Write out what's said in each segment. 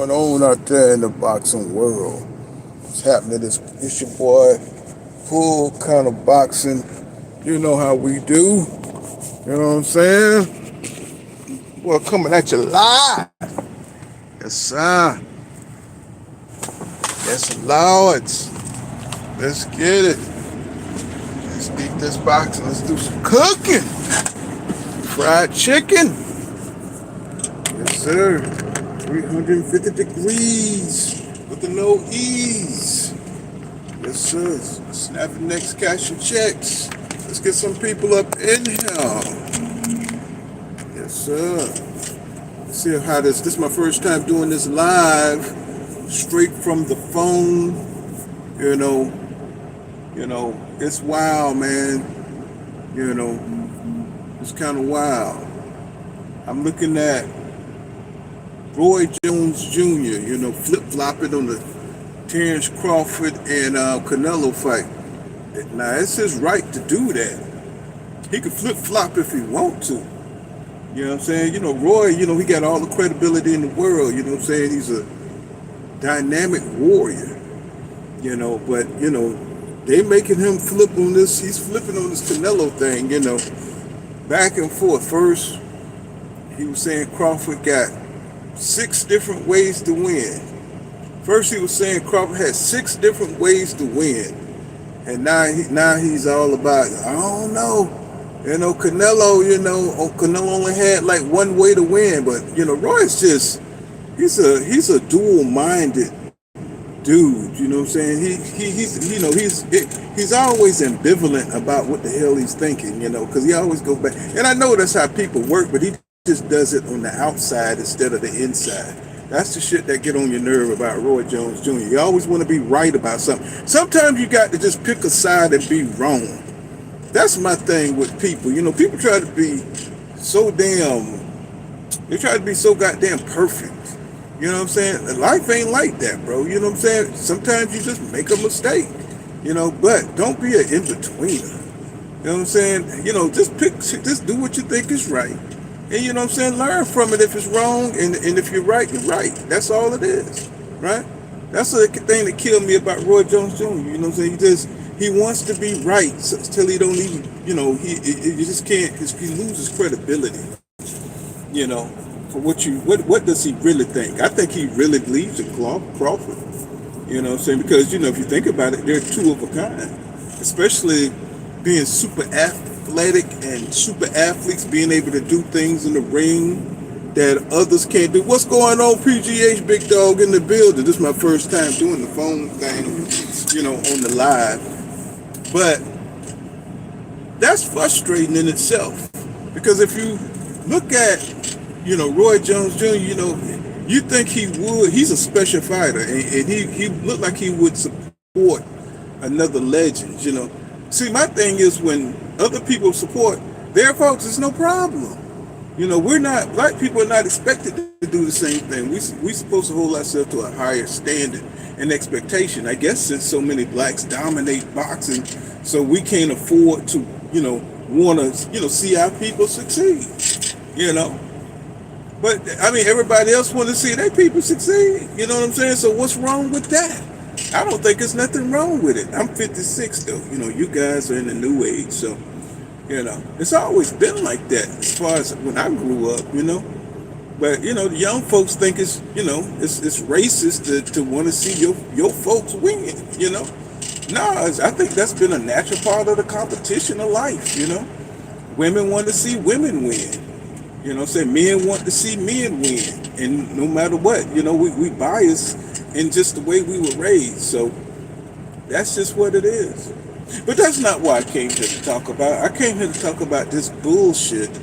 going on out there in the boxing world? What's happening? It's your boy, full kind of boxing. You know how we do. You know what I'm saying? Well, coming at you live. Yes, sir. Yes, lords. Let's get it. Let's eat this boxing. Let's do some cooking. Fried chicken. Yes, sir. 350 degrees with the no ease. Yes, sir. Snapping next, cash your checks. Let's get some people up in here. Yes, sir. Let's see how this is my first time doing this live, straight from the phone. You know, it's wild, man. You know, it's kind of wild. I'm looking at Roy Jones Jr., flip-flopping on the Terrence Crawford and Canelo fight. Now, it's his right to do that. He could flip-flop if he want to. You know what I'm saying? Roy, he got all the credibility in the world. You know what I'm saying? He's a dynamic warrior. But, they making him flip on this. He's flipping on this Canelo thing, back and forth. First, he was saying Crawford got 6 different ways to win. First, he was saying Crawford had 6 different ways to win. And now he's all about, I don't know. Canelo only had like one way to win. But, Roy's just, he's a dual-minded dude. You know what I'm saying? He's always ambivalent about what the hell he's thinking, because he always goes back. And I know that's how people work, but he just does it on the outside instead of the inside. That's the shit that get on your nerve about Roy Jones Jr. You always want to be right about something. Sometimes you got to just pick a side and be wrong. That's my thing with people. People try to be so they try to be so goddamn perfect. You know what I'm saying? Life ain't like that, bro. You know what I'm saying? Sometimes you just make a mistake, but don't be an in-betweener. You know what I'm saying? Just do what you think is right. And you know what I'm saying? Learn from it if it's wrong, and if you're right, you're right. That's all it is, right? That's the thing that killed me about Roy Jones Jr. You know what I'm saying? He wants to be right till he don't even, he just can't, he loses credibility, for what does he really think? I think he really believes in Crawford, you know what I'm saying? Because, if you think about it, they're two of a kind, especially being super athletic and super athletes being able to do things in the ring that others can't do. What's going on, PGH, big dog in the building? This is my first time doing the phone thing, on the live. But that's frustrating in itself, because if you look at, Roy Jones Jr., you think he's a special fighter, and he looked like he would support another legend, See, my thing is when other people support their folks, it's no problem. Black people are not expected to do the same thing. We supposed to hold ourselves to a higher standard and expectation. I guess since so many blacks dominate boxing, so we can't afford to, want to, see our people succeed, But, everybody else want to see their people succeed. You know what I'm saying? So what's wrong with that? I don't think there's nothing wrong with it. I'm 56, though. You guys are in the new age, so, it's always been like that as far as when I grew up, But, the young folks think it's, it's racist to want to see your folks win, No, I think that's been a natural part of the competition of life, Women want to see women win. Men want to see men win. And no matter what, we bias in just the way we were raised. So that's just what it is. But that's not what I came here to talk about. I came here to talk about this bullshit.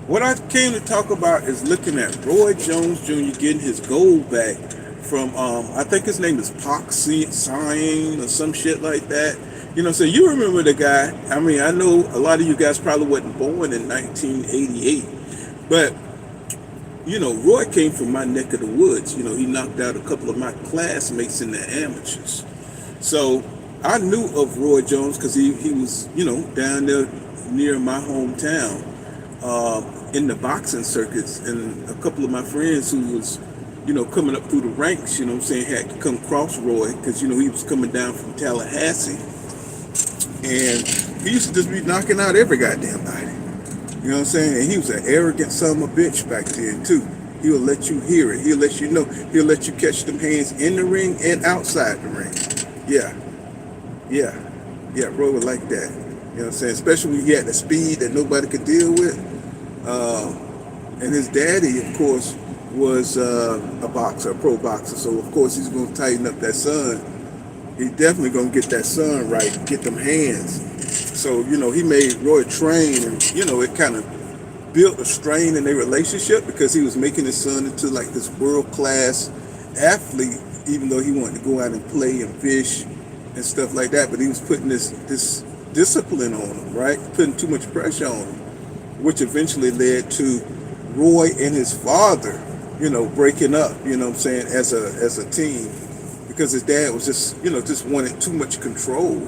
What I came to talk about is looking at Roy Jones Jr. getting his gold back from, I think his name is Park Sign or some shit like that. So you remember the guy. I know a lot of you guys probably wasn't born in 1988. But, Roy came from my neck of the woods. He knocked out a couple of my classmates in the amateurs. So I knew of Roy Jones because he was, down there near my hometown in the boxing circuits. And a couple of my friends who was coming up through the ranks, had to come cross Roy because, he was coming down from Tallahassee. And he used to just be knocking out every goddamn body. You know what I'm saying? And he was an arrogant son of a bitch back then, too. He'll let you hear it. He'll let you know. He'll let you catch them hands in the ring and outside the ring. Yeah, yeah, yeah, Roy was like that. You know what I'm saying? Especially when he had the speed that nobody could deal with. And his daddy, of course, was a boxer, a pro boxer. So, of course, he's going to tighten up that son. He's definitely going to get that son right, get them hands. So, he made Roy train, and, it kind of built a strain in their relationship because he was making his son into like this world-class athlete, even though he wanted to go out and play and fish and stuff like that. But he was putting this discipline on him, right? Putting too much pressure on him, which eventually led to Roy and his father, breaking up, as a team, because his dad was just wanted too much control,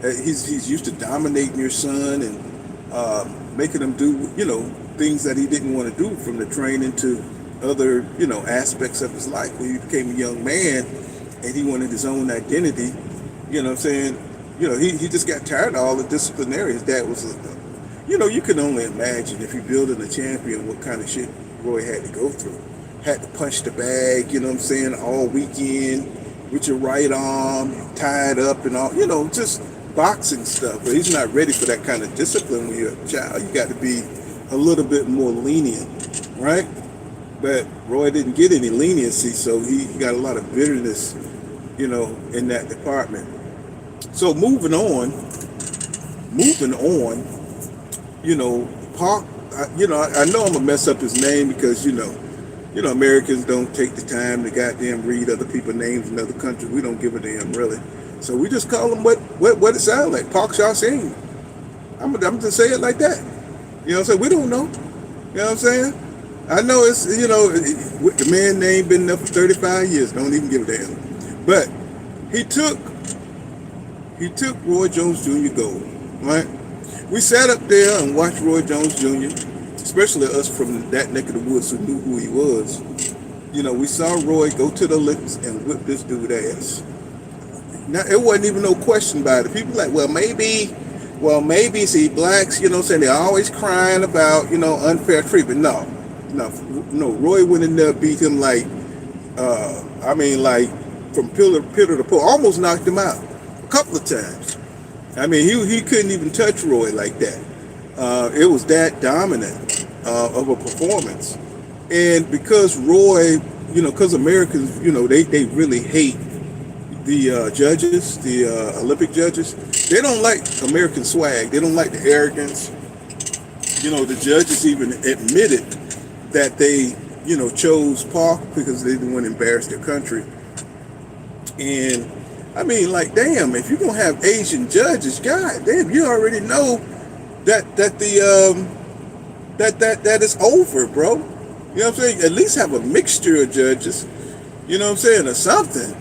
He's used to dominating your son and making him do, things that he didn't want to do, from the training to other, aspects of his life. When he became a young man and he wanted his own identity, he just got tired of all the disciplinary. His dad was, you can only imagine if you're building a champion what kind of shit Roy had to go through. Had to punch the bag, all weekend with your right arm tied up and all, just boxing stuff. But he's not ready for that kind of discipline when you're a child. You got to be a little bit more lenient, right? But Roy didn't get any leniency, so he got a lot of bitterness, in that department. So moving on, Park, I know I'm gonna mess up his name because, Americans don't take the time to goddamn read other people's names in other countries. We don't give a damn, really. So we just call him what it sounds like, Park Singh. I'm just say it like that. You know what I'm saying? We don't know. You know what I'm saying? I know it's, the man name been there for 35 years. Don't even give a damn. But he took Roy Jones Jr. gold, right? We sat up there and watched Roy Jones Jr., especially us from that neck of the woods who knew who he was. We saw Roy go to the Olympics and whip this dude's ass. Now, it wasn't even no question about it. People like, well, maybe, see, blacks, saying they're always crying about, unfair treatment. No, Roy went in there, beat him like, from pillar to pole, almost knocked him out a couple of times. He couldn't even touch Roy like that. It was that dominant of a performance. And because Roy, because Americans, they really hate the judges, the Olympic judges. They don't like American swag. They don't like the arrogance. The judges even admitted that they, chose Park because they didn't want to embarrass their country. And damn, if you're gonna have Asian judges, god damn, you already know that it's over, bro. You know what I'm saying? At least have a mixture of judges. You know what I'm saying, or something.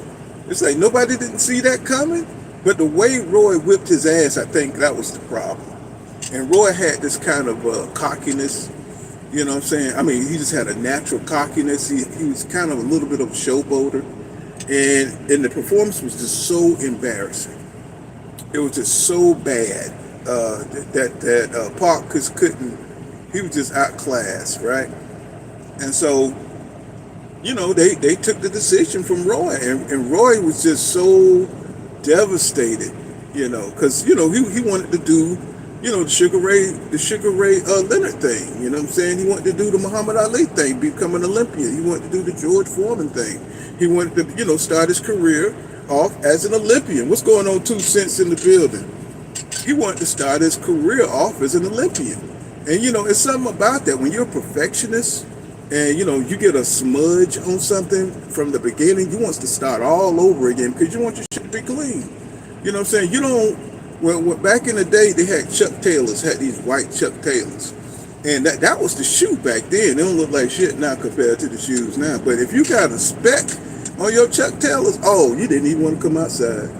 It's like nobody didn't see that coming. But the way Roy whipped his ass, I think that was the problem. And Roy had this kind of cockiness. You know what I'm saying? He just had a natural cockiness. He was kind of a little bit of a showboater. And the performance was just so embarrassing. It was just so bad that Park couldn't. He was just outclassed, right? And so, they took the decision from Roy, and Roy was just so devastated, because he wanted to do, the Sugar Ray Leonard thing. You know what I'm saying? He wanted to do the Muhammad Ali thing, become an Olympian. He wanted to do the George Foreman thing. He wanted to, start his career off as an Olympian. What's going on, 2 cents in the building? He wanted to start his career off as an Olympian. And, it's something about that. When you're a perfectionist and, you get a smudge on something from the beginning, you want to start all over again because you want your shit to be clean. You know what I'm saying? Well, back in the day, they had Chuck Taylors, had these white Chuck Taylors. And that was the shoe back then. They don't look like shit now compared to the shoes now. But if you got a speck on your Chuck Taylors, oh, you didn't even want to come outside.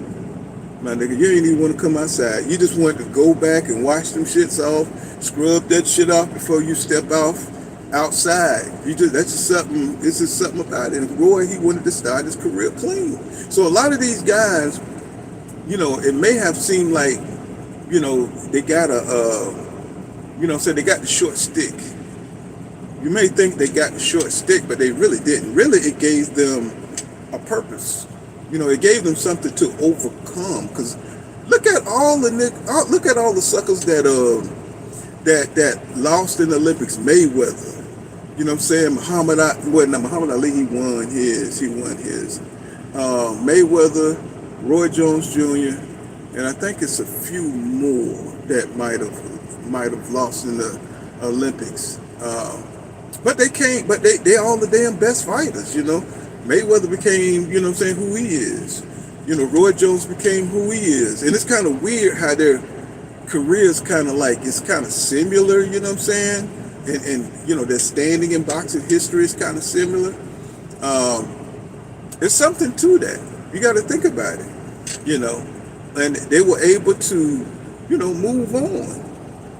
My nigga, you didn't even want to come outside. You just wanted to go back and wash them shits off, scrub that shit off before you step off, outside. That's just something. It's just something about it. And Roy, he wanted to start his career clean. So a lot of these guys, it may have seemed like, they got so they got the short stick. You may think they got the short stick, but they really didn't. Really, it gave them a purpose. It gave them something to overcome. Because look at all the suckers that lost in the Olympics. Mayweather, you know what I'm saying? Muhammad Ali, he won his. Mayweather, Roy Jones Jr., and I think it's a few more that might have lost in the Olympics. But they can't. But they all the damn best fighters. Mayweather became, what I'm saying, who he is. Roy Jones became who he is, and it's kind of weird how their careers kind of like it's kind of similar. You know what I'm saying? And their standing in boxing history is kind of similar. There's something to that. You got to think about it. And they were able to, move on.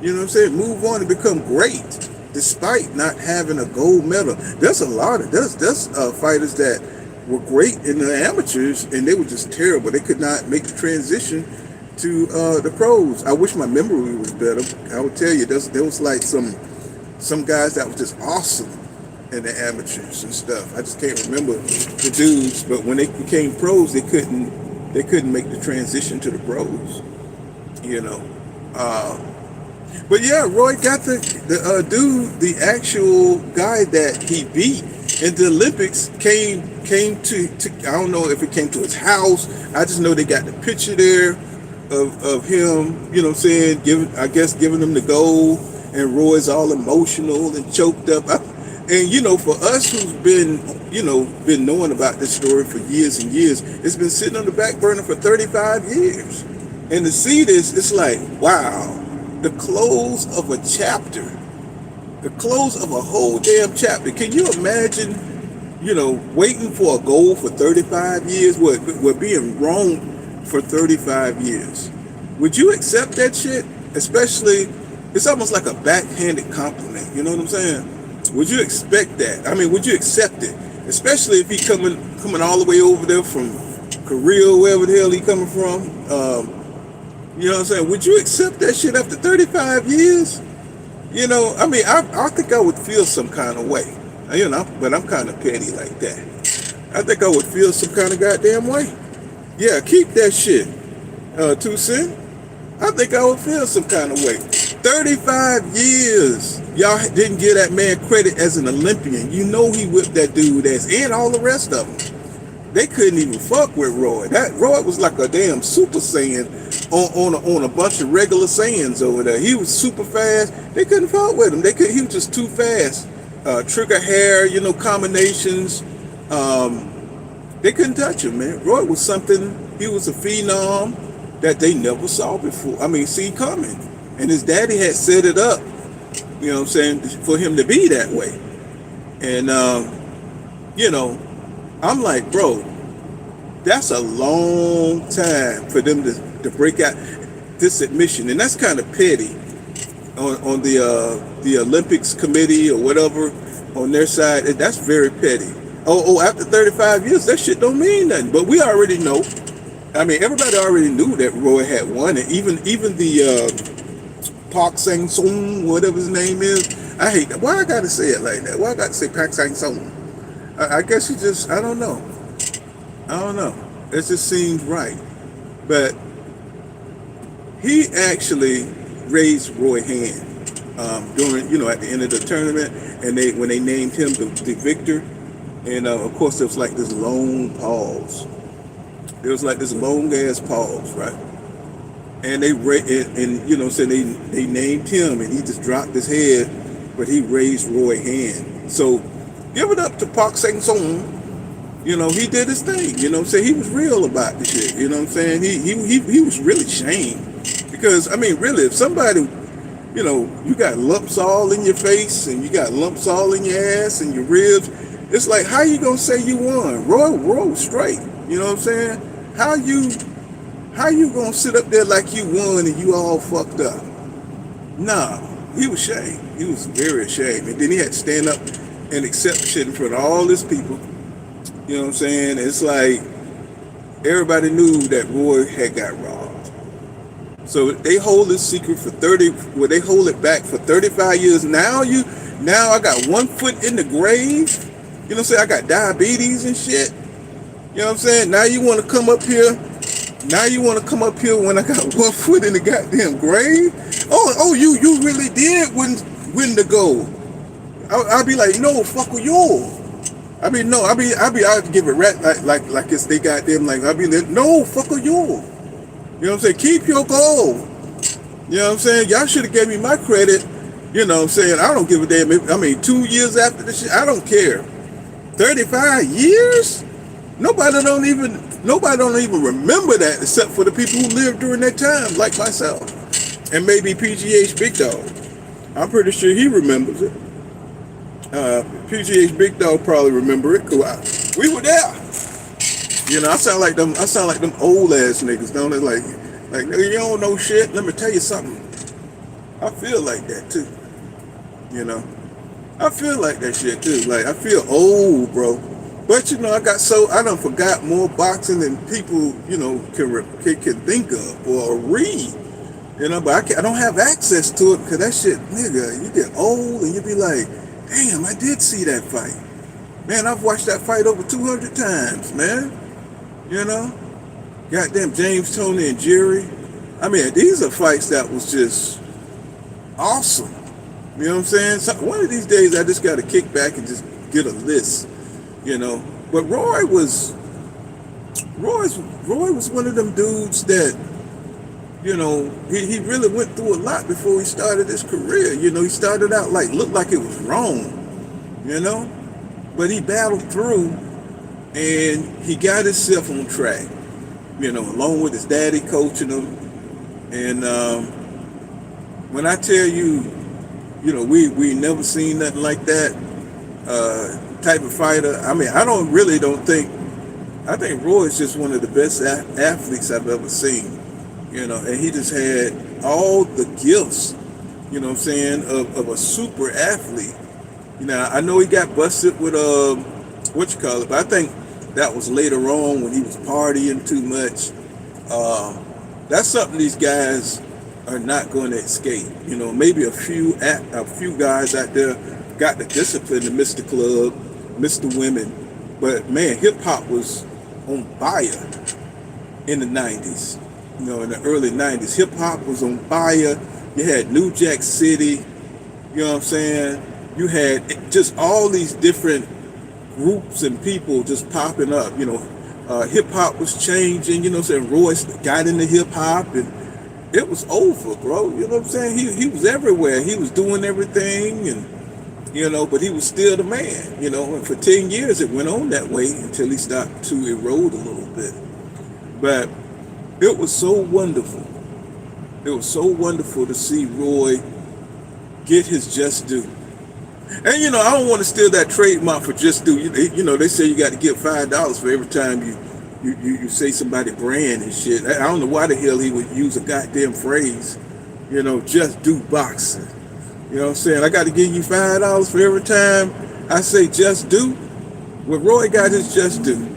You know what I'm saying? Move on and become great, despite not having a gold medal. There's a lot of there's fighters that were great in the amateurs and they were just terrible. They could not make the transition to the pros. I wish my memory was better. I would tell you there was like some guys that was just awesome in the amateurs and stuff. I just can't remember the dudes, but when they became pros, they couldn't make the transition to the pros. You know. But yeah, Roy got the dude, the actual guy that he beat in the Olympics came to I don't know if it came to his house. I just know they got the picture there of him, you know what I'm saying, giving him the gold, and Roy's all emotional and choked up. And for us who's been knowing about this story for years and years, it's been sitting on the back burner for 35 years. And to see this, it's like, wow. The close of a chapter, the close of a whole damn chapter. Can you imagine, waiting for a goal for 35 years? We're being wrong for 35 years. Would you accept that shit? Especially, it's almost like a backhanded compliment. You know what I'm saying? Would you expect that? I mean, would you accept it? Especially if he coming all the way over there from Korea, wherever the hell he coming from. You know what I'm saying? Would you accept that shit after 35 years? I mean, I think I would feel some kind of way. But I'm kind of petty like that. I think I would feel some kind of goddamn way. Yeah, keep that shit. 2 Cent. I think I would feel some kind of way. 35 years. Y'all didn't give that man credit as an Olympian. He whipped that dude ass and all the rest of them. They couldn't even fuck with Roy. That Roy was like a damn Super Saiyan on a bunch of regular Saiyans over there. He was super fast. They couldn't fuck with him. He was just too fast. Trigger hair, combinations. They couldn't touch him, man. Roy was something. He was a phenom that they never saw before. I mean, see coming. And his daddy had set it up, you know what I'm saying, for him to be that way. And I'm like, bro, that's a long time for them to break out this admission, and that's kind of petty on the Olympics committee or whatever on their side. That's very petty. After 35 years, that shit don't mean nothing. But we already know. I mean, everybody already knew that Roy had won it. Even the Park Sang-sung, whatever his name is. I hate that. Why I gotta say it like that? Why I gotta say Park Sang-sung? I guess he just, I don't know. It just seems right. But he actually raised Roy's hand during, at the end of the tournament, and when they named him the victor, and of course there was like this long pause. There was like this long ass pause, right? And they named him, and he just dropped his head, but he raised Roy's hand. So give it up to Park Sang-sung. He did his thing. You know what I'm saying? He was real about the shit. You know what I'm saying? He was really shamed. Because, I mean, really, if somebody, you got lumps all in your face and you got lumps all in your ass and your ribs, it's like, how you gonna say you won? Roy was straight. You know what I'm saying? How you gonna sit up there like you won and you all fucked up? Nah. he was ashamed. He was very ashamed. And then he had to stand up and accept shit in front of all these people. You know what I'm saying? It's like everybody knew that Roy had got robbed. So they hold this secret for 30, well, they hold it back for 35 years. Now I got 1 foot in the grave. You know what I'm saying? I got diabetes and shit. You know what I'm saying? Now you want to come up here. Now you want to come up here when I got 1 foot in the goddamn grave? Oh, you really did win the gold. I'll be like, no, fuck with you. I mean, no, I'd give it rat like it's they got them like, I be like, no, fuck with you. You know what I'm saying? Keep your gold. You know what I'm saying? Y'all should have gave me my credit. You know what I'm saying? I don't give a damn. I mean, 2 years after the shit, I don't care. 35 years? Nobody don't even remember that except for the people who lived during that time, like myself. And maybe PGH Big Dog. I'm pretty sure he remembers it. PGH Big Dog probably remember it, cause we were there. You know, I sound like them old ass niggas, don't it? Like you don't know shit. Let me tell you something. I feel like that too. You know, I feel like that shit too. Like I feel old, bro. But you know, I done forgot more boxing than people, you know, can think of or read. You know, but I don't have access to it because that shit, nigga, you get old and you be like, damn, I did see that fight. Man, I've watched that fight over 200 times, man. You know? Goddamn James, Tony, and Jerry. I mean, these are fights that was just awesome. You know what I'm saying? So, one of these days, I just got to kick back and just get a list, you know? But Roy was one of them dudes that, you know, he really went through a lot before he started his career. You know, he started out looked like it was wrong, you know? But he battled through and he got himself on track, you know, along with his daddy coaching him. And when I tell you, you know, we never seen nothing like that type of fighter. I mean, I think Roy is just one of the best athletes I've ever seen. You know, and he just had all the gifts, you know what I'm saying, of a super athlete. You know, I know he got busted with but I think that was later on when he was partying too much. That's something these guys are not going to escape. You know, maybe a few guys out there got the discipline to miss the club, miss the women, but man, hip hop was on fire in the 90s. You know, in the early 90s, hip hop was on fire. You had New Jack City, you know what I'm saying? You had just all these different groups and people just popping up. You know, hip hop was changing, you know what I'm saying? Royce got into hip hop and it was over, bro. You know what I'm saying? He was everywhere. He was doing everything and, you know, but he was still the man, you know, and for 10 years it went on that way until he started to erode a little bit. But it was so wonderful. It was so wonderful to see Roy get his just due. And you know, I don't want to steal that trademark for just due. You know, they say you got to give $5 for every time you say somebody brand and shit. I don't know why the hell he would use a goddamn phrase. You know, just do boxing. You know what I'm saying? I got to give you $5 for every time I say just do. Well, Roy got his just due.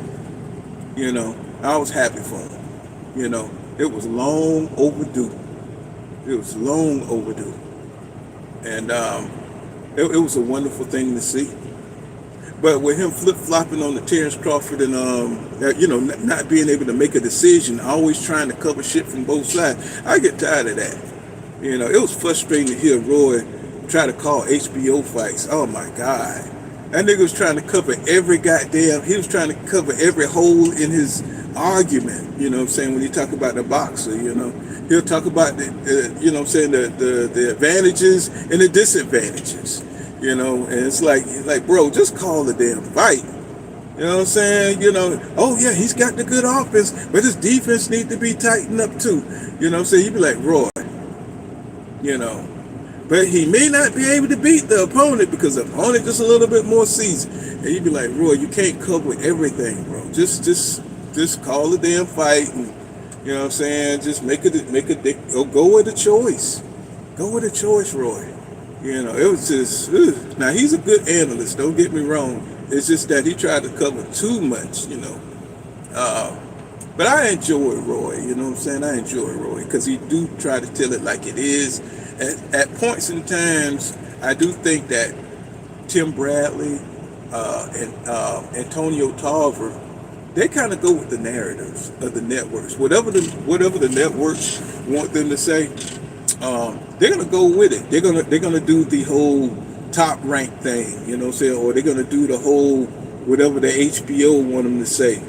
You know, I was happy for him. You know, it was long overdue. It was long overdue. And it was a wonderful thing to see. But with him flip-flopping on the Terrence Crawford and, you know, not being able to make a decision, always trying to cover shit from both sides, I get tired of that. You know, it was frustrating to hear Roy try to call HBO fights. Oh, my God. That nigga was trying to cover he was trying to cover every hole in his argument, you know what I'm saying, when he talk about the boxer, you know. He'll talk about you know what I'm saying, the advantages and the disadvantages, you know, and it's like, bro, just call the damn fight. You know what I'm saying? You know, oh yeah, he's got the good offense, but his defense need to be tightened up too. You know what I'm saying? You'd be like, Roy, you know, but he may not be able to beat the opponent because the opponent just a little bit more seasoned. And you'd be like, Roy, you can't cover everything, bro. Just call the damn fight, and you know what I'm saying. Just go with a choice. Go with a choice, Roy. It was just now he's a good analyst. Don't get me wrong. It's just that he tried to cover too much. Uh, but I enjoy Roy. You know what I'm saying? I enjoy Roy because he do try to tell it like it is. At points in times, I do think that Tim Bradley and Antonio Tarver, they kind of go with the narratives of the networks. Whatever the networks want them to say, they're gonna go with it. They're gonna do the whole top rank thing, you know what I'm saying, or they're gonna do the whole whatever the HBO want them to say.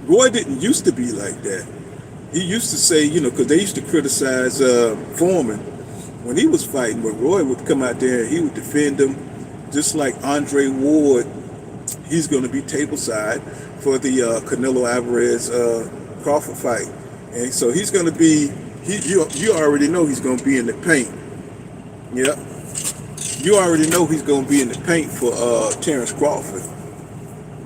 Roy didn't used to be like that. He used to say, because they used to criticize Foreman when he was fighting, but Roy would come out there and he would defend him, just like Andre Ward. He's going to be tableside for the Canelo Alvarez Crawford fight, and so he's going to be. You already know he's going to be in the paint. Yeah, you already know he's going to be in the paint for Terrence Crawford.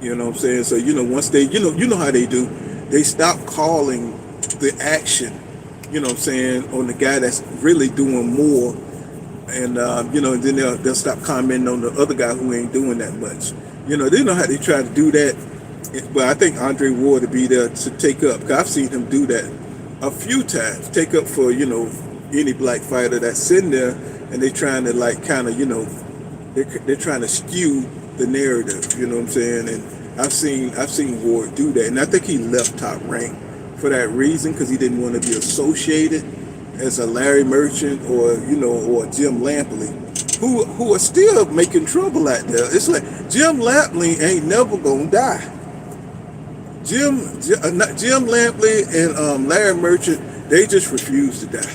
You know what I'm saying? So once they, you know how they do. They stop calling the action. You know what I'm saying, on the guy that's really doing more, and and then they'll stop commenting on the other guy who ain't doing that much. They know how they try to do that. But I think Andre Ward to be there to take up. Cause I've seen him do that a few times. Take up for any black fighter that's sitting there, and they trying to like kind of they're trying to skew the narrative. You know what I'm saying? And I've seen Ward do that, and I think he left Top Rank for that reason because he didn't want to be associated as a Larry Merchant or Jim Lampley, who are still making trouble out there. It's like Jim Lampley ain't never gonna die. Jim Lampley and Larry Merchant, they just refuse to die.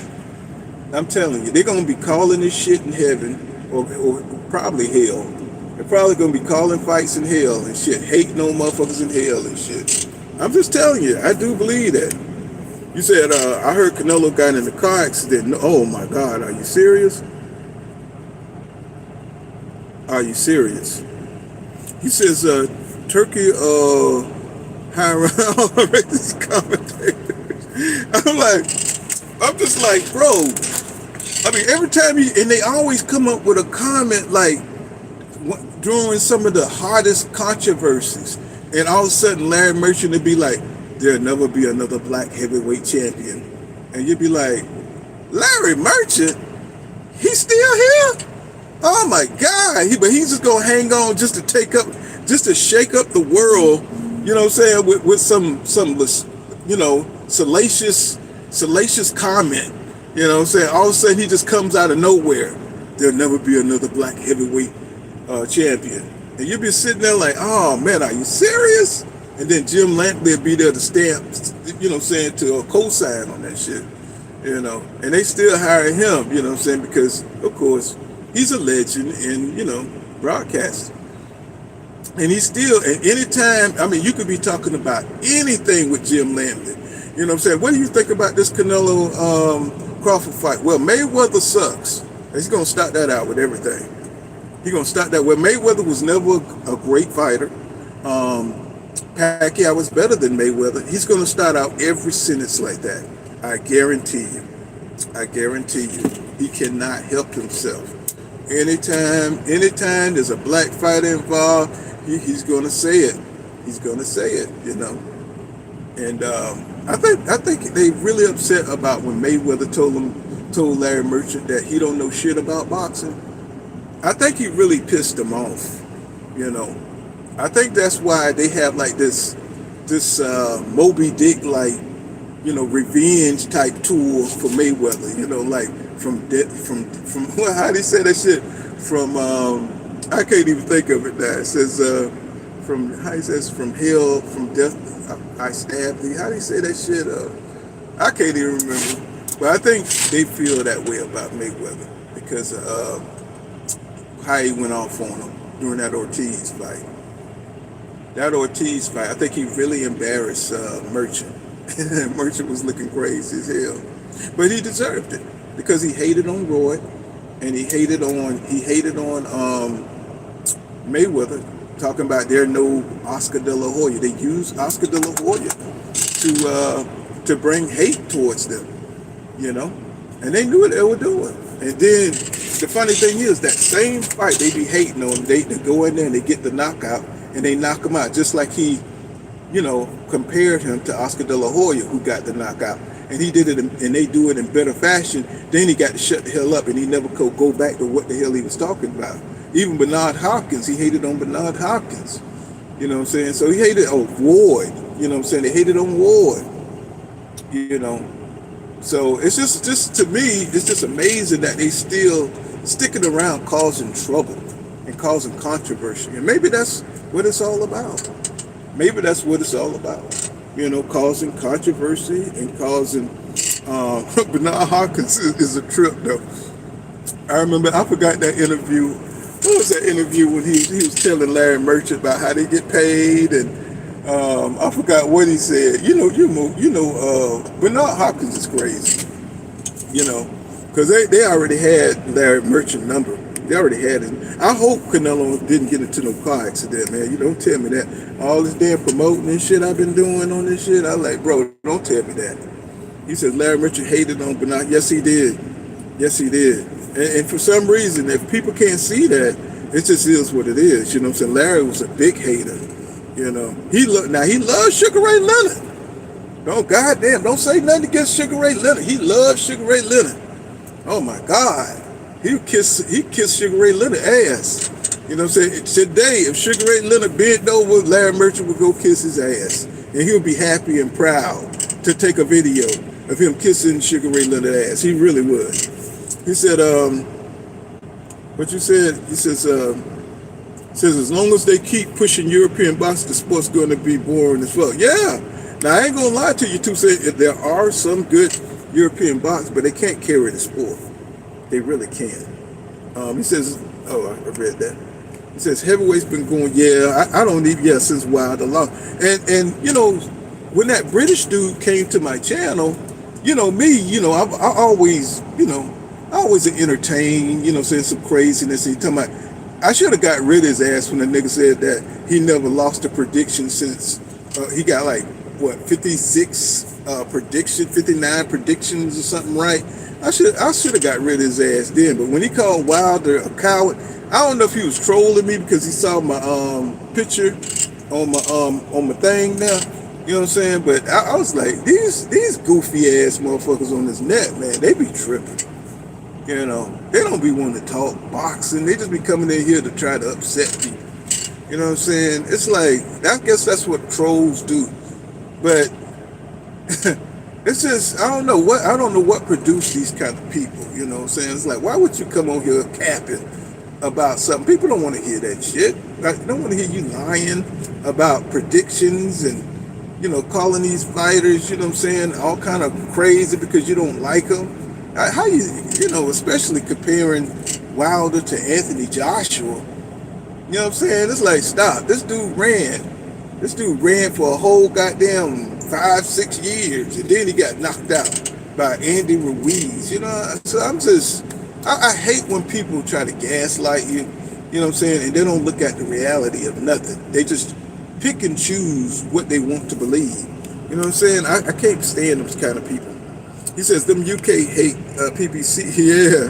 I'm telling you, they're gonna be calling this shit in heaven or probably hell. They're probably gonna be calling fights in hell and shit, hating on motherfuckers in hell and shit. I'm just telling you, I do believe that. You said I heard Canelo got in a car accident. Oh my God, are you serious? Are you serious? He says Turkey hiring all these commentators. I'm just like, bro. I mean, every time and they always come up with a comment like during some of the hardest controversies, and all of a sudden Larry Merchant would be like, "There'll never be another black heavyweight champion," and you'd be like, "Larry Merchant, he's still here? Oh my God!" But he's just gonna hang on just to shake up the world. You know what I'm saying? With some salacious comment. You know what I'm saying? All of a sudden he just comes out of nowhere. There'll never be another black heavyweight champion. And you'll be sitting there like, oh man, are you serious? And then Jim Lampley will be there to stamp, to co-sign on that shit. And they still hire him, you know what I'm saying? Because, of course, he's a legend in, broadcasting. And he's still, at any time, I mean, you could be talking about anything with Jim Lampley. You know what I'm saying? What do you think about this Canelo Crawford fight? Well, Mayweather sucks. He's going to start that out with everything. He's going to start that. Well, Mayweather was never a great fighter. Pacquiao was better than Mayweather. He's going to start out every sentence like that. I guarantee you. He cannot help himself. Anytime there's a black fighter involved, he's going to say it. And I think they really upset about when Mayweather told Larry Merchant that he don't know shit about boxing. I think he really pissed him off. I think that's why they have like this Moby Dick revenge type tour for Mayweather. Like from how do you say that shit? From I can't even think of it now. It says from hell, from death I stabbed thee. How do you say that shit? I can't even remember. But I think they feel that way about Mayweather because how he went off on him during that Ortiz fight. I think he really embarrassed Merchant. Merchant was looking crazy as hell, but he deserved it because he hated on Roy, and he hated on Mayweather, talking about there no Oscar De La Hoya. They used Oscar De La Hoya to bring hate towards them, and they knew what they were doing. And then the funny thing is that same fight they be hating on, they go in there and they get the knockout and they knock him out, just like he, compared him to Oscar De La Hoya, who got the knockout, and he did it, and they do it in better fashion. Then he got to shut the hell up, and he never could go back to what the hell he was talking about. Even Bernard Hopkins, he hated on Bernard Hopkins. You know what I'm saying? So he hated on Ward. You know what I'm saying? They hated on Ward. You know. So it's just to me, it's just amazing that they still sticking around causing trouble and causing controversy. And maybe that's what it's all about. Maybe that's what it's all about. Causing controversy and causing. Bernard Hopkins is a trip though. I forgot that interview. What was that interview when he was telling Larry Merchant about how they get paid, and I forgot what he said. Bernard Hopkins is crazy. Because they already had Larry Merchant number. They already had it. I hope Canelo didn't get into no car accident, man. You don't tell me that. All this damn promoting and shit I've been doing on this shit, I'm like, bro, don't tell me that. He said Larry Merchant hated on Bernard. Yes, he did. Yes, he did. And for some reason, if people can't see that, it just is what it is. You know what I'm saying? Larry was a big hater. He loves Sugar Ray Leonard. Don't say nothing against Sugar Ray Leonard. He loves Sugar Ray Leonard. Oh my God. He kissed Sugar Ray Leonard ass. You know what I'm saying? Today, if Sugar Ray Leonard bent over, Larry Merchant would go kiss his ass. And he'll be happy and proud to take a video of him kissing Sugar Ray Leonard ass. He really would. He said, what you said? He says as long as they keep pushing European boxing, the sport's going to be boring as well. Yeah. Now, I ain't going to lie to you, too. Say there are some good European boxers, but they can't carry the sport. They really can't. He says, I read that. He says heavyweight's been going, I don't need, since Wilder lost. And when that British dude came to my channel, me, I always, I always entertain, saying some craziness. He talking about, I should have got rid of his ass when the nigga said that he never lost a prediction since he got 56 59 predictions or something, right? I should have got rid of his ass then. But when he called Wilder a coward, I don't know if he was trolling me because he saw my picture on my thing now. You know what I'm saying? But I was like, these goofy ass motherfuckers on this net, man, they be tripping. They don't be wanting to talk boxing. They just be coming in here to try to upset people. You know what I'm saying? It's like, I guess that's what trolls do. But it's just, I don't know what produced these kind of people. You know what I'm saying? It's like, why would you come on here capping about something? People don't want to hear that shit. They don't want to hear you lying about predictions and, calling these fighters, you know what I'm saying, all kind of crazy because you don't like them. How especially comparing Wilder to Anthony Joshua. You know what I'm saying? It's like, stop. This dude ran for a whole goddamn 5-6 years, and then he got knocked out by Andy Ruiz. So I hate when people try to gaslight you. You know what I'm saying? And they don't look at the reality of nothing. They just pick and choose what they want to believe. You know what I'm saying? I can't stand those kind of people. He says them UK hate PBC. Yeah,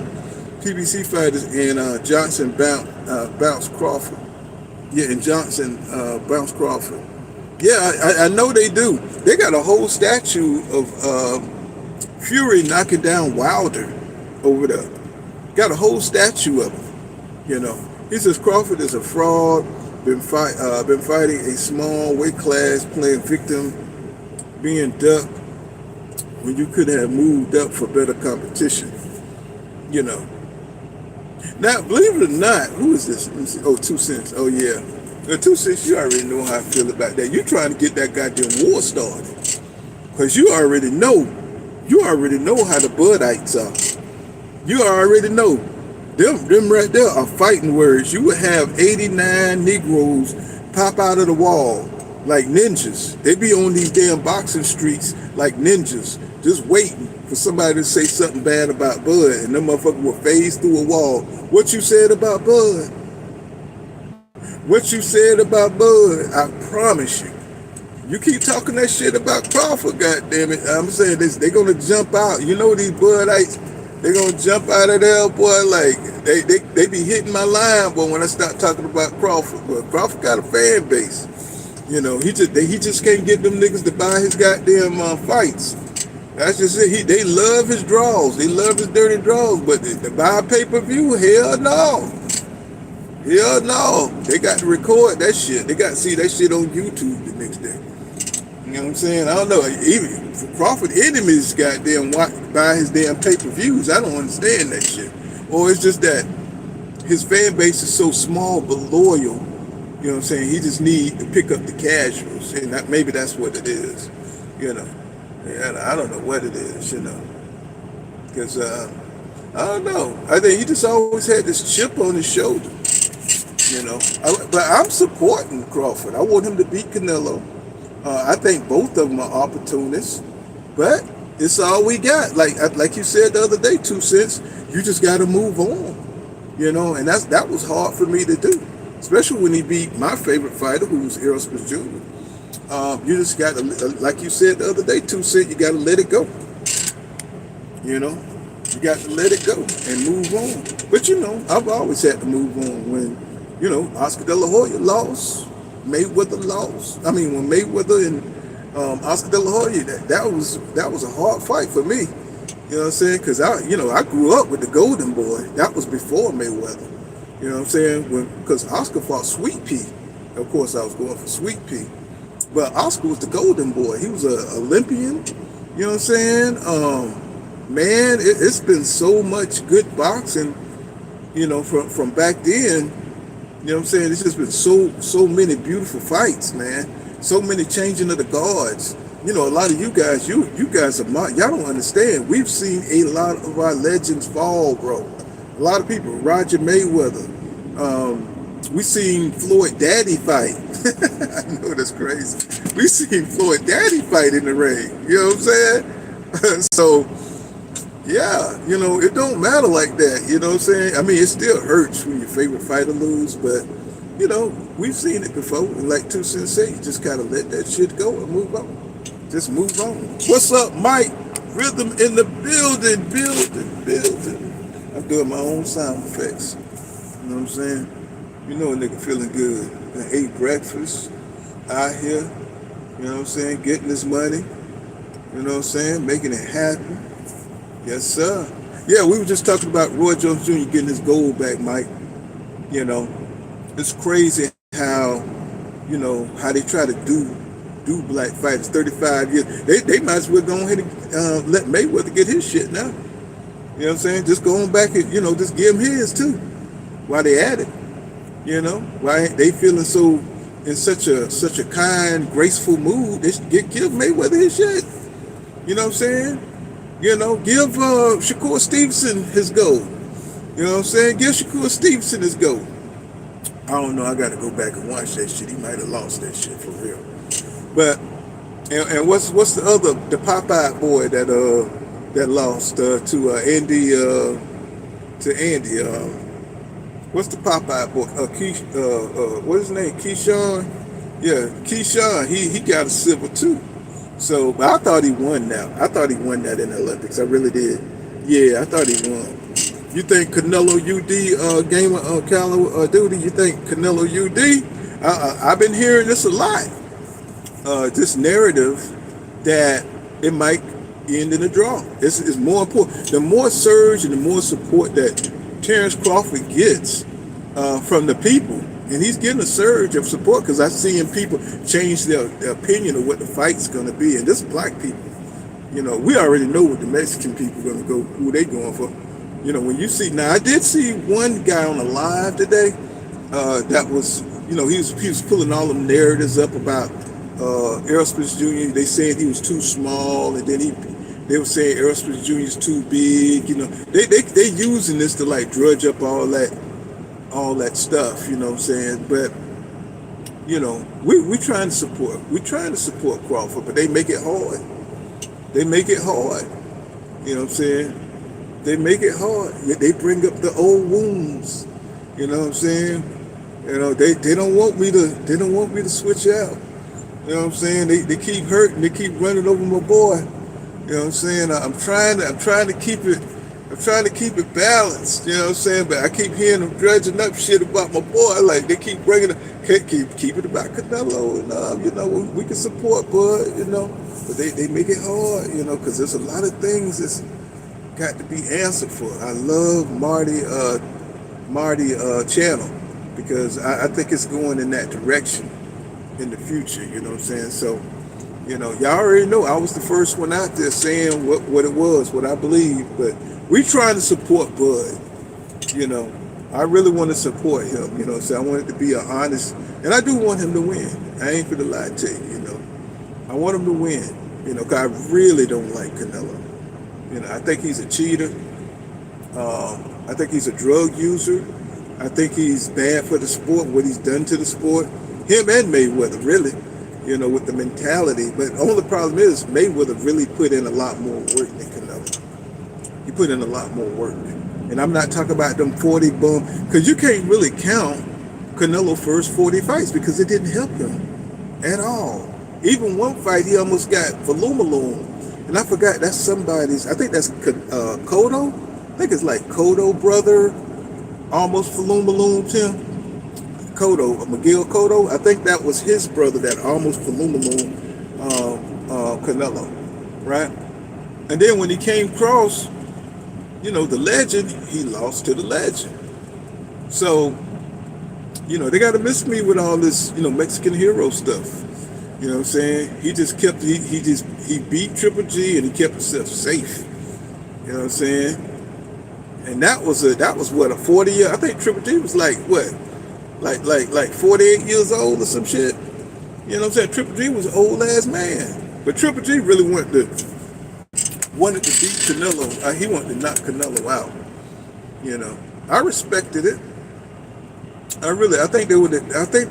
PBC fighters and Johnson bounce Crawford. Yeah, and Johnson bounce Crawford. Yeah, I know they do. They got a whole statue of Fury knocking down Wilder over there. Got a whole statue of him. He says Crawford is a fraud. Been fighting a small weight class, playing victim, being ducked when you could have moved up for better competition. Now, believe it or not, who is this? Let me see. Oh, 2 Cents. Oh, yeah. 2 Cents, you already know how I feel about that. You're trying to get that goddamn war started. Because you already know how the Buddites are. You already know. Them right there are fighting words. You would have 89 Negroes pop out of the wall like ninjas. They be on these damn boxing streets like ninjas, just waiting for somebody to say something bad about Bud, and them motherfuckers will phase through a wall. What you said about Bud? What you said about Bud? I promise you. You keep talking that shit about Crawford, goddammit. I'm saying this, they gonna jump out. These Budites, they gonna jump out of there, boy, like they be hitting my line, but when I start talking about Crawford, well, Crawford got a fan base. He just can't get them niggas to buy his goddamn fights. That's just it. They love his draws. They love his dirty draws, but to buy pay per view, hell no, hell no. They got to record that shit. They got to see that shit on YouTube the next day. You know what I'm saying? I don't know. Even for Crawford enemies, goddamn, buy his damn pay per views. I don't understand that shit. Or it's just that his fan base is so small but loyal. You know what I'm saying? He just need to pick up the casuals, and maybe that's what it is. You know, and I don't know what it is. Because I don't know. I think he just always had this chip on his shoulder. But I'm supporting Crawford. I want him to beat Canelo. I think both of them are opportunists, but it's all we got. Like you said the other day, 2 cents. You just got to move on. And that was hard for me to do, especially when he beat my favorite fighter, who was Errol Spence Jr. You just got to, like you said the other day, 2 cents. You got to let it go. You got to let it go and move on. But I've always had to move on. When Oscar De La Hoya lost. Mayweather lost. I mean, when Mayweather and Oscar De La Hoya, that was a hard fight for me. You know what I'm saying? Because I grew up with the Golden Boy. That was before Mayweather. You know what I'm saying? Because Oscar fought Sweet Pea. Of course, I was going for Sweet Pea. But Oscar was the Golden Boy. He was an Olympian. You know what I'm saying? Man, it's been so much good boxing. From back then. You know what I'm saying? It's just been so many beautiful fights, man. So many changing of the guards. A lot of you guys, you guys are y'all don't understand. We've seen a lot of our legends fall, bro. A lot of people. Roger Mayweather. We seen Floyd Daddy fight. I know that's crazy. We seen Floyd Daddy fight in the ring. You know what I'm saying? So. Yeah, it don't matter like that. You know what I'm saying? I mean, it still hurts when your favorite fighter lose, but we've seen it before. And like 2 Cents say, you just gotta let that shit go and move on. Just move on. What's up, Mike? Rhythm in the building. I'm doing my own sound effects. You know what I'm saying? A nigga feeling good. I ate breakfast out here. You know what I'm saying? Getting this money. You know what I'm saying? Making it happen. Yes, sir. Yeah, we were just talking about Roy Jones Jr. getting his gold back, Mike. It's crazy how they try to do black fighters 35 years. They might as well go ahead and let Mayweather get his shit now. You know what I'm saying? Just go on back and, just give him his too. While they at it. Why they feeling so in such a kind, graceful mood, they should give Mayweather his shit. You know what I'm saying? Give Shakur Stevenson his gold. You know what I'm saying? Give Shakur Stevenson his gold. I don't know. I got to go back and watch that shit. He might have lost that shit for real. But and what's the other, the Popeye boy that lost to Andy what's the Popeye boy? What's his name? Keyshawn. Yeah, Keyshawn. He got a silver too. So, but I thought he won now. I thought he won that in the Olympics. I really did. Yeah, I thought he won. You think Canelo UD game of Call of Duty? You think Canelo UD? I've been hearing this a lot. This narrative that it might end in a draw. It's more important. The more surge and the more support that Terrence Crawford gets from the people. And he's getting a surge of support because I'm seeing people change their opinion of what the fight's going to be. And this black people, we already know what the Mexican people are going to go, who they going for. When you see, now I did see one guy on the live today that was, he was pulling all them narratives up about Errol Spence Jr. They said he was too small, and then they were saying Errol Spence Jr. is too big. They using this to like drudge up all that stuff, you know what I'm saying? But we trying to support Crawford, but they make it hard. You know what I'm saying? They make it hard. They bring up the old wounds. You know what I'm saying? They don't want me to switch out. You know what I'm saying? They keep hurting. They keep running over my boy. You know what I'm saying? I'm trying to keep it I'm trying to keep it balanced, you know what I'm saying? But I keep hearing them dredging up shit about my boy. Like they keep bringing it, keep it about Canelo, and we can support Bud, but they make it hard, because there's a lot of things that's got to be answered for. I love Marty channel because I think it's going in that direction in the future. You know what I'm saying? So y'all already know I was the first one out there saying what it was, what I believe. But we trying to support Bud. You know, I really want to support him. So I want it to be an honest, and I do want him to win. I ain't gonna lie to you. I want him to win. Because I really don't like Canelo. I think he's a cheater. I think he's a drug user. I think he's bad for the sport, what he's done to the sport. Him and Mayweather, really, with the mentality. But the only problem is Mayweather really put in a lot more work than Canelo. He put in a lot more work. And I'm not talking about them 40 because you can't really count Canelo's first 40 fights because it didn't help him at all. Even one fight, he almost got Volume. And I forgot, that's somebody's, I think that's Cotto. I think it's like Cotto brother, almost Volume Tim. Cotto, Miguel Cotto. I think that was his brother that almost Volume Canelo, right? And then when he came across, the legend, he lost to the legend. So, they got to miss me with all this, Mexican hero stuff. You know what I'm saying? He just kept, he beat Triple G and he kept himself safe. You know what I'm saying? And that was what, a 40-year, I think Triple G was like, what? Like 48 years old or some shit. You know what I'm saying? Triple G was an old ass man. But Triple G really wanted to beat Canelo. He wanted to knock Canelo out. I respected it. I think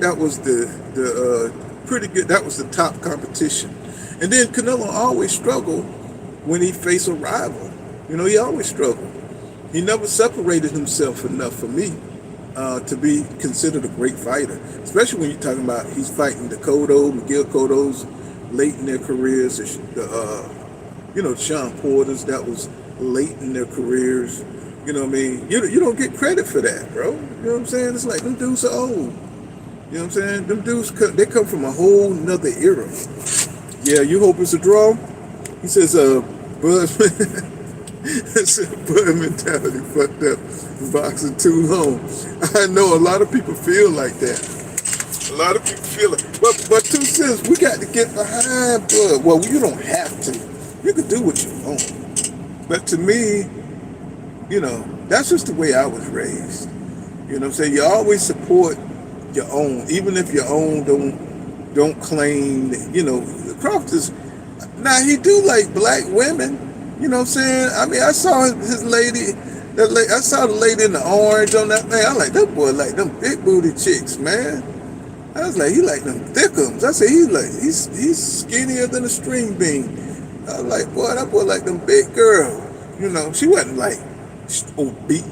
that was the pretty good. That was the top competition. And then Canelo always struggled when he faced a rival. He always struggled. He never separated himself enough for me to be considered a great fighter. Especially when you're talking about he's fighting the Miguel Cotto's late in their careers. Sean Porter's that was late in their careers. You know what I mean? You don't get credit for that, bro. You know what I'm saying? It's like them dudes are old. You know what I'm saying? Them dudes, they come from a whole nother era. Yeah, you hope it's a draw? He says, Bud mentality fucked up. Boxing too long. I know a lot of people feel like that. A lot of people feel it. But 2 cents, we got to get behind Bud. Well, you don't have to. You can do what you want. But to me, that's just the way I was raised. You know what I'm saying? You always support your own, even if your own don't claim, Crawford is, now he do like black women, you know what I'm saying? I mean, I saw his lady, I saw the lady in the orange on that thing. I like, that boy like them big booty chicks, man. I was like, he like them thickums. I said, he's skinnier than a string bean. I was like, boy, that boy like them big girl. She wasn't like obese,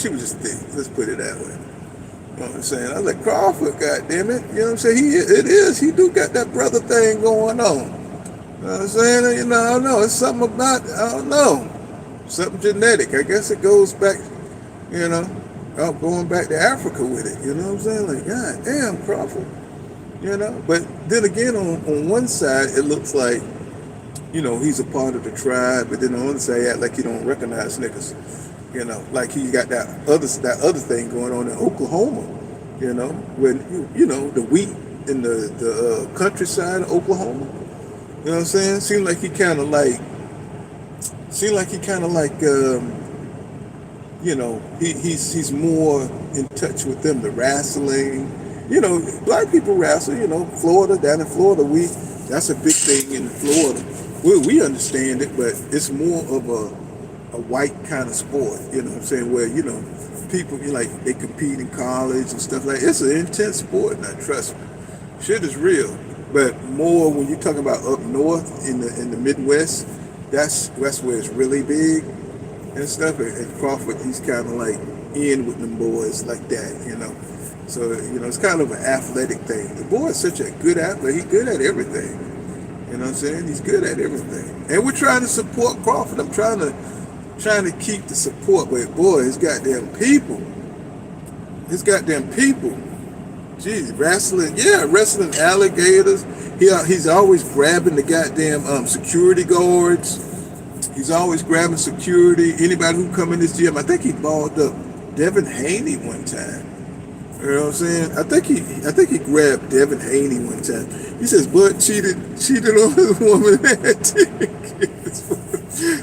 she was just thick. Let's put it that way. You know what I'm saying? I was like, Crawford, goddammit. You know what I'm saying? He do got that brother thing going on. You know what I'm saying? I don't know. It's something about, I don't know. Something genetic. I guess it goes back, going back to Africa with it. You know what I'm saying? Like, god damn, Crawford. But then again, on one side, it looks like, he's a part of the tribe, but then on the other side, act like he don't recognize niggas. Like he got that other thing going on in Oklahoma. When the wheat in the countryside of Oklahoma. You know what I'm saying? Seemed like he kind of like, he's more in touch with them. The wrestling. Black people wrestle. Florida, down in Florida, that's a big thing in Florida. We understand it, but it's more of a white kind of sport. You know what I'm saying? Where people they compete in college and stuff like that. It's an intense sport. Now, trust me, shit is real. But more when you're talking about up north in the Midwest, that's where it's really big and stuff. And Crawford, he's kind of like in with them boys like that. So it's kind of an athletic thing. The boy is such a good athlete. He's good at everything. You know what I'm saying? He's good at everything. And we're trying to support Crawford. I'm trying to keep the support, but boy, his goddamn people. Geez, wrestling, yeah, wrestling alligators. He's always grabbing the goddamn security guards. He's always grabbing security. Anybody who come in this gym, I think he balled up Devin Haney one time. You know what I'm saying? I think he grabbed Devin Haney one time. He says Bud cheated on his woman and had 10 kids.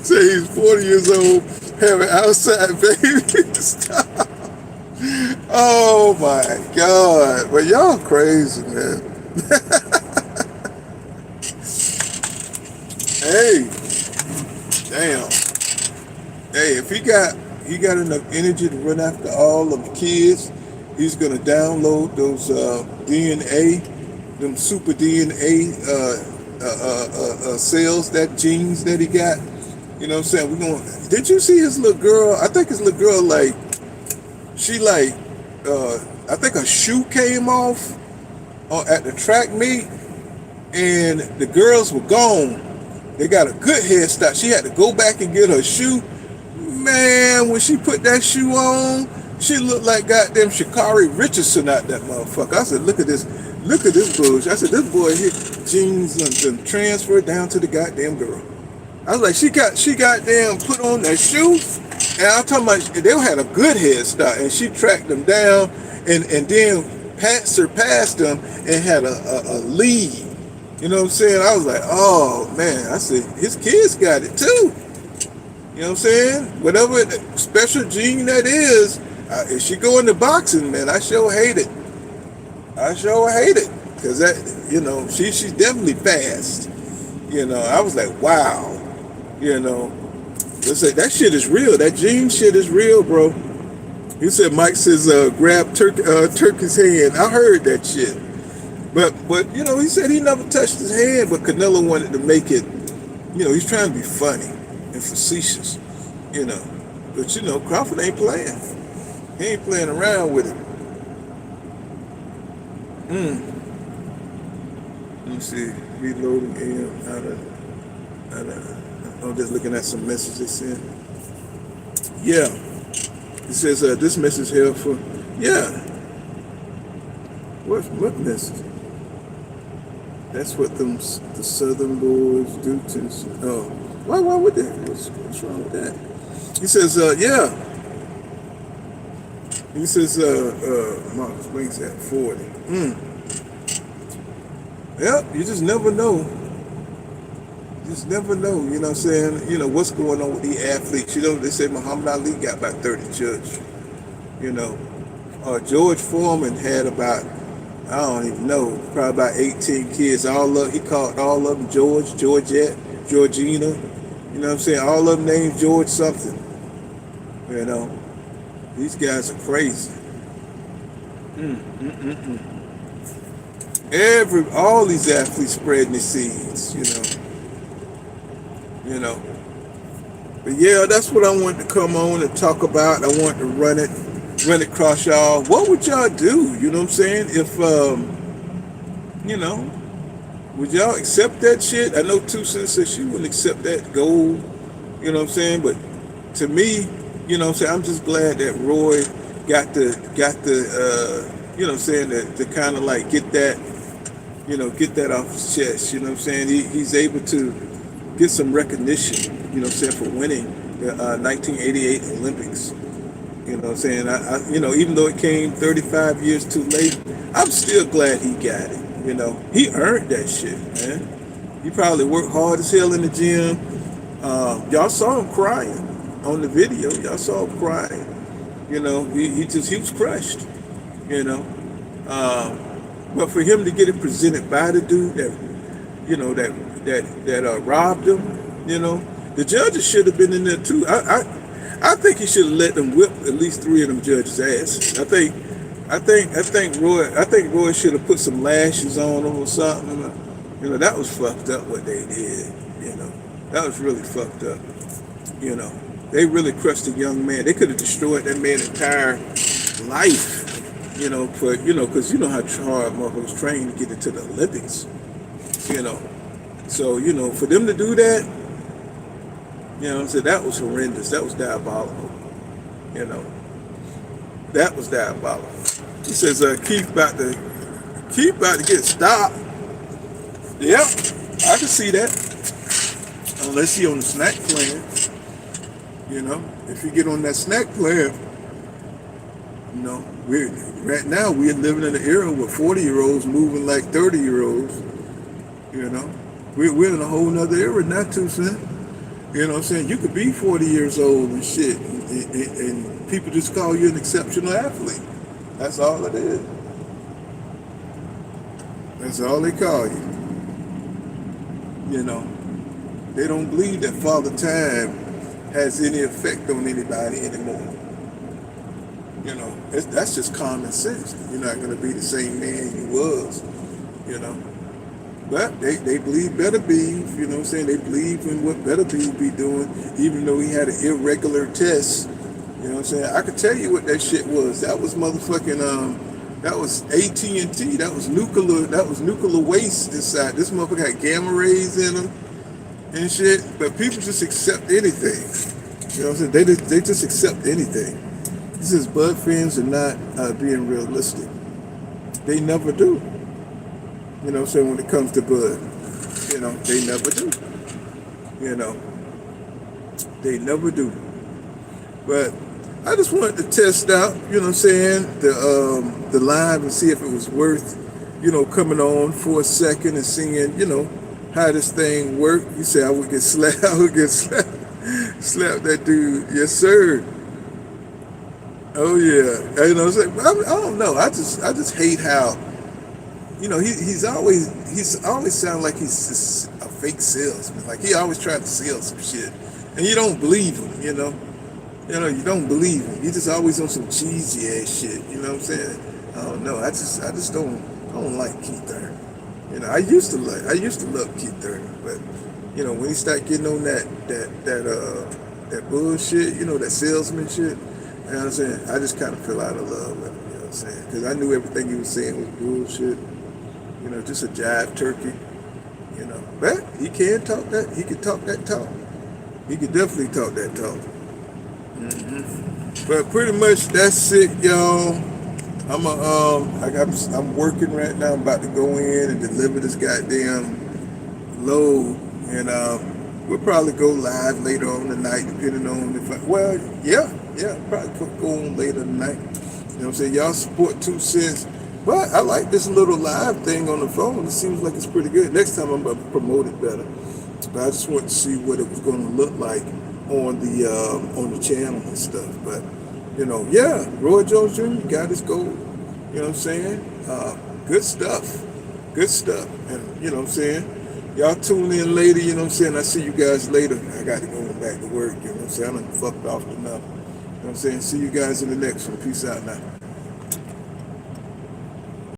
Say he's 40 years old, having outside babies. Stop. Oh my God. But y'all crazy, man. Hey, damn. Hey, if he got enough energy to run after all of the kids, he's gonna download those DNA, them super DNA cells, that genes that he got. You know what I'm saying? We're going. Did you see his little girl? I think his little girl she I think a shoe came off at the track meet, and the girls were gone. They got a good head start. She had to go back and get her shoe. Man, when she put that shoe on, she looked like goddamn Sha'Carri Richardson out that motherfucker. I said, look at this bullshit. I said, this boy here, jeans and transferred down to the goddamn girl. I was like, she goddamn put on that shoe, and I'm talking about they had a good head start, and she tracked them down, and then surpassed them and had a lead. You know what I'm saying? I was like, oh man. I said, his kids got it too. You know what I'm saying? Whatever special gene that is, if she go into boxing, man, I sure hate it. Because that, she's definitely fast. I was like, wow. Let's say that shit is real. That gene shit is real, bro. He said, Mike says, grab Turkey's hand. I heard that shit. But he said he never touched his hand, but Canelo wanted to make it, he's trying to be funny and facetious, But, Crawford ain't playing. He ain't playing around with it. Let me see. Reloading I'm just looking at some messages they sent. Yeah. It says, this message here for, yeah. What message? That's what the Southern boys do to. Oh, why would that? What's wrong with that? He says, yeah. He says, Marcus Wings at 40. Yep, you just never know. You know what I'm saying? What's going on with the athletes. They say Muhammad Ali got about 30 judges. George Foreman had about, I don't even know, probably about 18 kids. He called all of them George, Georgette, Georgina. You know what I'm saying? All of them named George something. These guys are crazy. All these athletes spreading the seeds, But yeah, that's what I wanted to come on and talk about. I wanted to run it across y'all. What would y'all do? You know what I'm saying? If, would y'all accept that shit? I know Tucson said she wouldn't accept that gold. You know what I'm saying? But to me, I'm just glad that Roy got the to kind of like get that off his chest. You know what I'm saying? He's able to get some recognition, for winning the 1988 Olympics. You know what I'm saying? I even though it came 35 years too late, I'm still glad he got it. He earned that shit, man. He probably worked hard as hell in the gym. Y'all saw him crying on the video. Y'all saw him crying. He was crushed. But for him to get it presented by the dude that robbed him, the judges should have been in there too. I think he should have let them whip at least 3 of them judges' asses. I think Roy should have put some lashes on them or something. That was fucked up what they did. That was really fucked up. They really crushed a young man. They could have destroyed that man's entire life. Because how hard motherfuckers train to get into the Olympics. So, for them to do that, I'm saying, that was horrendous. That was diabolical. You know, that was diabolical. He says, Keith about to get stopped. Yep, I can see that. Unless he on the snack plan. If you get on that snack plan, we right now we're living in an era where 40-year-olds moving like 30-year-olds. You know, we're in a whole nother era now too, son. You know what I'm saying? You could be 40 years old and shit, and people just call you an exceptional athlete. That's all it is. That's all they call you. You know, they don't believe that Father Time has any effect on anybody anymore. That's just common sense. You're not going to be the same man you was, you know. But they believe Better Beef, you know what I'm saying? They believe in what Better Beef be doing, even though he had an irregular test. You know what I'm saying? I could tell you what that shit was. That was motherfucking, that was AT&T. That was nuclear waste inside. This motherfucker had gamma rays in them and shit. But people just accept anything. You know what I'm saying? They just accept anything. This is Bud fans are not being realistic. They never do. You know what I'm saying? When it comes to Bud, they never do. You know, they never do. But I just wanted to test out, you know what I'm saying, the live and see if it was worth, coming on for a second and seeing, how this thing worked. You say I would get slapped, slap that dude. Yes, sir. Oh yeah. You know what I'm saying? I don't know. I just hate how, he's always sound like he's just a fake salesman. Like he always trying to sell some shit, and you don't believe him. You don't believe him. He just always on some cheesy ass shit. You know what I'm saying? I don't know. I just don't like Keith Urban. I used to love Keith Urban, but when he start getting on that bullshit, that salesman shit. You know what I'm saying? I just kind of fell out of love with him. You know what I'm saying? Because I knew everything he was saying was bullshit. Just a jive turkey. But he can talk that. He can talk that talk. He can definitely talk that talk. But pretty much that's it, y'all. I'm working right now. I'm about to go in and deliver this goddamn load, and we'll probably go live later on tonight, depending on probably go on later tonight. You know what I'm saying? Y'all support 2 cents. But I like this little live thing on the phone. It seems like it's pretty good. Next time I'm going to promote it better. But I just want to see what it was going to look like on the channel and stuff. But, Roy Jones Jr. got his gold. You know what I'm saying? Good stuff. Good stuff. And, you know what I'm saying? Y'all tune in later, you know what I'm saying? I see you guys later. I got to go back to work, you know what I'm saying? I done fucked off enough. You know what I'm saying? See you guys in the next one. Peace out now.